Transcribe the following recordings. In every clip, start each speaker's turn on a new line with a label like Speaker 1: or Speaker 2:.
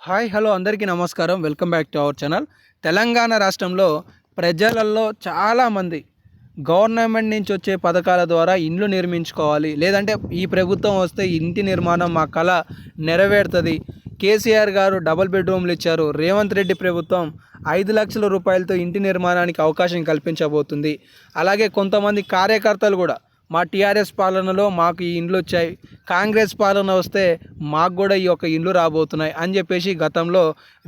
Speaker 1: Hi hello అందరికీ నమస్కారం. Welcome back to our channel. Telangana రాష్ట్రంలో ప్రజలలో చాలామంది గవర్నమెంట్ నుంచి వచ్చే పథకాల ద్వారా ఇండ్లు నిర్మించుకోవాలి, లేదంటే ఈ ప్రభుత్వం వస్తే ఇంటి నిర్మాణం మా కళ నెరవేరుతుంది. కేసీఆర్ గారు డబుల్ బెడ్రూమ్లు ఇచ్చారు. రేవంత్ రెడ్డి ప్రభుత్వం 5 లక్షల రూపాయలతో ఇంటి నిర్మాణానికి అవకాశం కల్పించబోతుంది. అలాగే కొంతమంది కార్యకర్తలు కూడా మా టీఆర్ఎస్ పాలనలో మాకు ఈ ఇండ్లు వచ్చాయి, కాంగ్రెస్ పాలన వస్తే మాకు కూడా ఈ యొక్క ఇండ్లు రాబోతున్నాయి అని చెప్పేసి గతంలో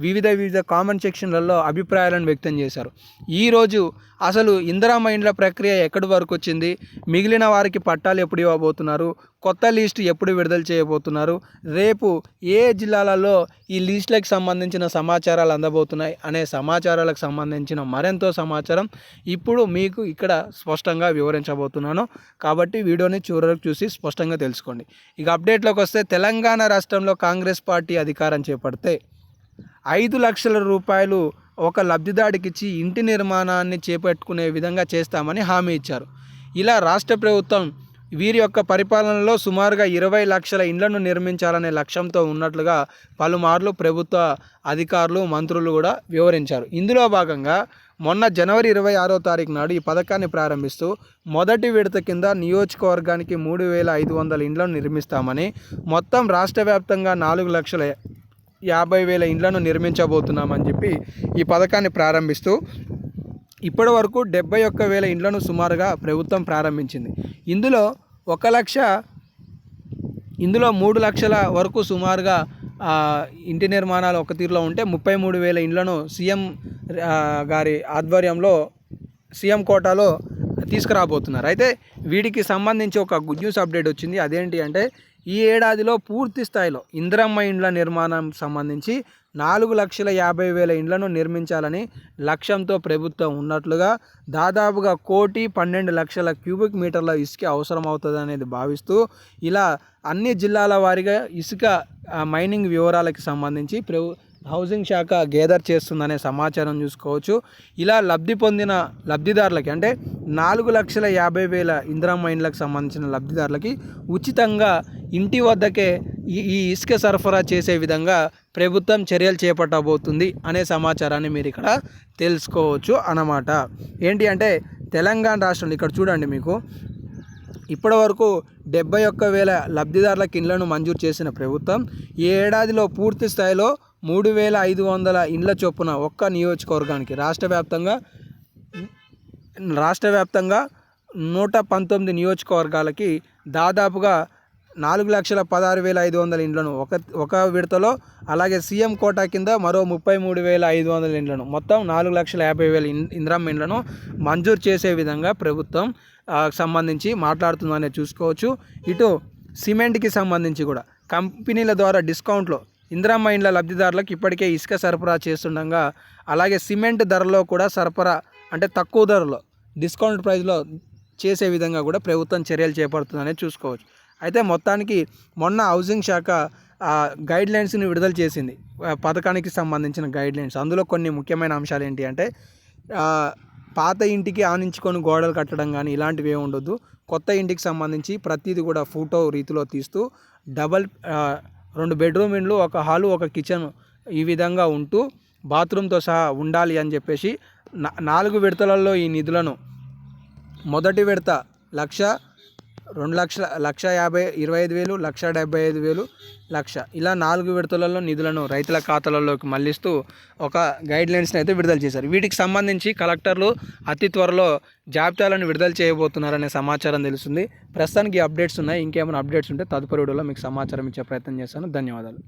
Speaker 1: వివిధ కామెంట్ సెక్షన్లలో అభిప్రాయాలను వ్యక్తం చేశారు. ఈరోజు అసలు ఇందిరమ్మ ఇండ్ల ప్రక్రియ ఎక్కడి వరకు వచ్చింది, మిగిలిన వారికి పట్టాలు ఎప్పుడు ఇవ్వబోతున్నారు, కొత్త లిస్టు ఎప్పుడు విడుదల చేయబోతున్నారు, రేపు ఏ జిల్లాలలో ఈ లిస్టులకు సంబంధించిన సమాచారాలు అందబోతున్నాయి అనే సమాచారాలకు సంబంధించిన మరెంతో సమాచారం ఇప్పుడు మీకు ఇక్కడ స్పష్టంగా వివరించబోతున్నాను. కాబట్టి వీడియోని చివరకు చూసి స్పష్టంగా తెలుసుకోండి. ఇక అప్డేట్లోకి వస్తే, తెలంగాణ రాష్ట్రంలో కాంగ్రెస్ పార్టీ అధికారం చేపడితే 5 లక్షల రూపాయలు ఒక లబ్ధిదారుడికి ఇచ్చి ఇంటి నిర్మాణాన్ని చేపట్టుకునే విధంగా చేస్తామని హామీ ఇచ్చారు. ఇలా రాష్ట్ర ప్రభుత్వం వీరి యొక్క పరిపాలనలో సుమారుగా 20 లక్షల ఇండ్లను నిర్మించాలనే లక్ష్యంతో ఉన్నట్లుగా పలుమార్లు ప్రభుత్వ అధికారులు, మంత్రులు కూడా వివరించారు. ఇందులో భాగంగా మొన్న జనవరి 26వ తారీఖు నాడు ఈ పథకాన్ని ప్రారంభిస్తూ మొదటి విడత కింద నియోజకవర్గానికి 3,500 ఇండ్లను నిర్మిస్తామని, మొత్తం రాష్ట్ర వ్యాప్తంగా 4,50,000 ఇండ్లను నిర్మించబోతున్నామని చెప్పి ఈ పథకాన్ని ప్రారంభిస్తూ ఇప్పటి వరకు 71,000 ఇండ్లను సుమారుగా ప్రభుత్వం ప్రారంభించింది. ఇందులో 3 లక్షల వరకు సుమారుగా ఇంటి నిర్మాణాలు ఒక తీరులో ఉంటే 33,000 ఇండ్లను సీఎం గారి ఆధ్వర్యంలో సీఎం కోటాలో తీసుకురాబోతున్నారు. అయితే వీటికి సంబంధించి ఒక గుడ్ న్యూస్ అప్డేట్ వచ్చింది. అదేంటి అంటే, ఈ ఏడాదిలో పూర్తి స్థాయిలో ఇందిరమ్మ ఇండ్ల నిర్మాణం సంబంధించి 4,50,000 ఇండ్లను నిర్మించాలని లక్ష్యంతో ప్రభుత్వం ఉన్నట్లుగా, దాదాపుగా 1,12,00,000 క్యూబిక్ మీటర్ల ఇసుక అవసరం అవుతుంది అనేది భావిస్తూ ఇలా అన్ని జిల్లాల వారీగా ఇసుక మైనింగ్ వివరాలకు సంబంధించి హౌసింగ్ శాఖ గేదర్ చేస్తుందనే సమాచారం చూసుకోవచ్చు. ఇలా లబ్ధి పొందిన లబ్ధిదారులకి, అంటే 4,50,000 ఇందిరమ్మ ఇండ్లకు సంబంధించిన లబ్ధిదారులకి ఉచితంగా ఇంటి వద్దకే ఈ ఇసుక సరఫరా చేసే విధంగా ప్రభుత్వం చర్యలు చేపట్టబోతుంది అనే సమాచారాన్ని మీరు ఇక్కడ తెలుసుకోవచ్చు అన్నమాట. ఏంటి అంటే, తెలంగాణ రాష్ట్రంలో ఇక్కడ చూడండి, మీకు ఇప్పటి వరకు 71,000 లబ్ధిదారులకు ఇండ్లను మంజూరు చేసిన ప్రభుత్వం ఈ ఏడాదిలో పూర్తి స్థాయిలో 3,500 ఇండ్ల చొప్పున ఒక్క నియోజకవర్గానికి రాష్ట్ర వ్యాప్తంగా 119 నియోజకవర్గాలకి దాదాపుగా 4,16,500 ఇండ్లను ఒక విడతలో, అలాగే సీఎం కోటా కింద మరో 33,500 ఇండ్లను, మొత్తం 4,50,000 ఇందిరమ్మ ఇండ్లను మంజూరు చేసే విధంగా ప్రభుత్వం సంబంధించి మాట్లాడుతుందనే చూసుకోవచ్చు. ఇటు సిమెంట్కి సంబంధించి కూడా కంపెనీల ద్వారా డిస్కౌంట్లో ఇందిరమ్మ ఇండ్ల లబ్ధిదారులకు ఇప్పటికే ఇసుక సరఫరా చేస్తుండగా, అలాగే సిమెంట్ ధరలో కూడా సరఫరా, అంటే తక్కువ ధరలో డిస్కౌంట్ ప్రైస్లో చేసే విధంగా కూడా ప్రభుత్వం చర్యలు చేపడుతుందనే చూసుకోవచ్చు. అయితే మొత్తానికి మొన్న హౌసింగ్ శాఖ గైడ్లైన్స్ని విడుదల చేసింది, పథకానికి సంబంధించిన గైడ్లైన్స్. అందులో కొన్ని ముఖ్యమైన అంశాలు ఏంటి అంటే, పాత ఇంటికి ఆనించుకొని గోడలు కట్టడం కానీ ఇలాంటివి ఏమి ఉండొద్దు. కొత్త ఇంటికి సంబంధించి ప్రతిదీ కూడా ఫోటో రీతిలో తీస్తూ 2 బెడ్రూమ్ ఇండ్లు, ఒక హాలు, ఒక కిచెన్ ఈ విధంగా ఉంటూ బాత్రూమ్తో సహా ఉండాలి అని చెప్పేసి 4 విడతలలో ఈ నిధులను, మొదటి విడత 1,00,000, 2,00,000, 1,50,000, 25,000, 1,75,000, 1,00,000 ఇలా 4 విడతలలో నిధులను రైతుల ఖాతాలలోకి మళ్లిస్తూ ఒక గైడ్లైన్స్ని అయితే విడుదల చేశారు. వీటికి సంబంధించి కలెక్టర్లు అతి త్వరలో జాబితాలను విడుదల చేయబోతున్నారనే సమాచారం తెలుస్తుంది. ప్రస్తుతానికి అప్డేట్స్ ఉన్నాయి. ఇంకేమైనా అప్డేట్స్ ఉంటే తదుపరి వీడియోలో మీకు సమాచారం ఇచ్చే ప్రయత్నం చేస్తాను. ధన్యవాదాలు.